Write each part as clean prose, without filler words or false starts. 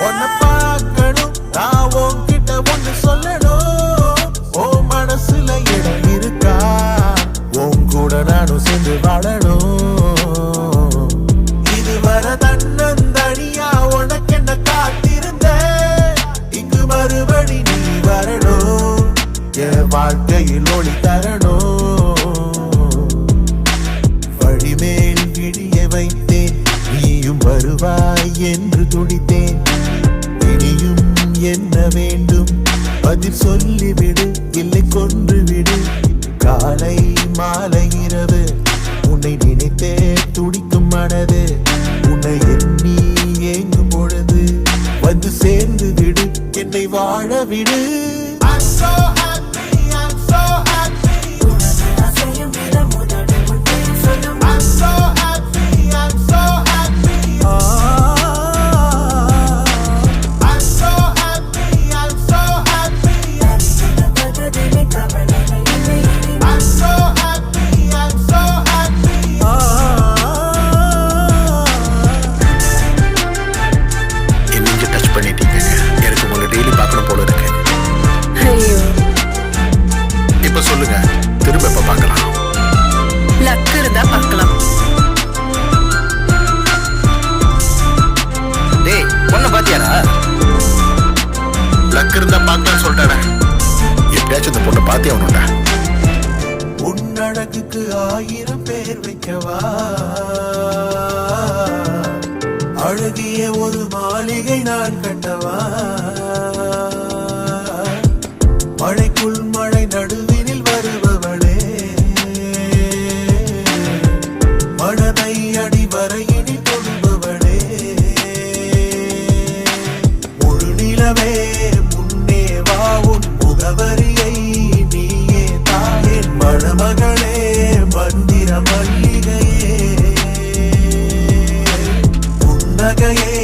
உன்னை பார்க்கணும், நான் உன்கிட்ட ஒண்ணு சொல்லணும். உன் மனசுல இடம் இருக்கா? உன் கூட நானும் சேர்ந்து வாழணும். இதுவரை தன்னந்தனியா உனக்கு என்ன காத்திருந்தேன். இங்கு மறுபடி நீ வரணும், என் வாழ்க்கையில் ஒளி தரணும். வழிமேல் விடிய வைத்தேன், நீயும் வருவாய் என்று துடித்தேன். இனியும் என்ன வேண்டும்? பதில் சொல்லிவிடு, இல்லை கொன்று விடு. காலை மாலை இரவு உன்னை நினைத்தே துடிக்கும் மனது. உன்னை எண்ணி ஏங்கும் பொழுது வந்து சேர்ந்து விடு, என்னை வாழ விடு. I'm so happy, I'm so happy. I'm so happy, I'm so happy. I'm so happy, I'm so happy. I'm so happy, I'm so happy. என்னைக்கு டச் பண்ணிட்டீங்க, எனக்கு உங்களை டெய்லி பார்க்கணும் போல இருக்கு. இப்ப சொல்லுங்க, திரும்ப எப்ப பார்க்கலாம்? லக் இருந்தா பார்க்கலாம். டேய், பொண்ணை பாத்தியாரா? லக் இருந்தா பார்க்கலாம்னு சொல்லிட்டாரா? எப்படியாச்சும் இந்த பொண்ணை பாத்தி ஆகணும்டா. உன்னழகுக்கு 1000 பேர் வைக்கவா? அழகிய ஒரு மாளிகை நான் கட்டவா? மழைக்குள் மழை நடுவினில் வருபவளே, மனதை அடிவரையினில் தொடுபவளே. முழு நிலவே முன்னே வா, உன் முகவரியை நீயே தாயின் மணமகளே, மந்திர மல்லிகையே. புன்னகையே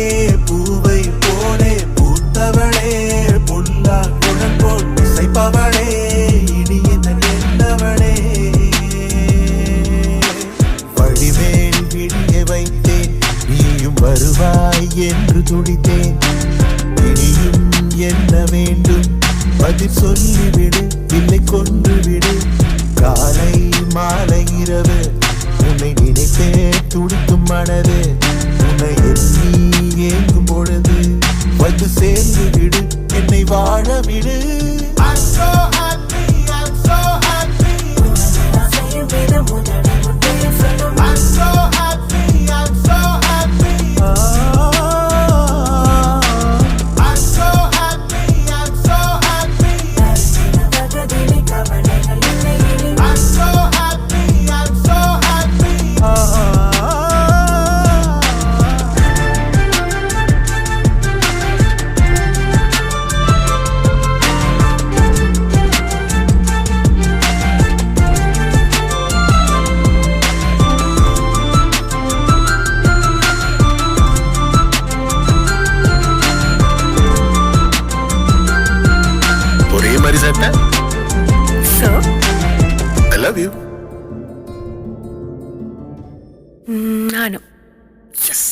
பூவை போலே பூத்தவளே, புல்லா குழல் போல் இசைப்பவளே, இனியன் என்னவளே. வழிமேல் விடிய வைத்தேன், நீயும் வருவாய் என்று துடித்தேன். இனியும் என்ன வேண்டும்? பதில் சொல்லிவிடு, இல்லை கொன்று விடு. காலை மாலை இரவு உன்னை நினைத்தே துடிக்கும் மனது. உன்னை எண்ணி ஏங்கும் பொழுது வந்து சேர்ந்து விடு, என்னை வாழ விடு. I'm so happy, I'm so happy. I'm so happy, I'm so happy. I'm so happy, I'm so happy. I'm so happy, I'm so happy. ஒரே மாதிரி சாப்பிட்ட. So, I love you. நானும். Yes.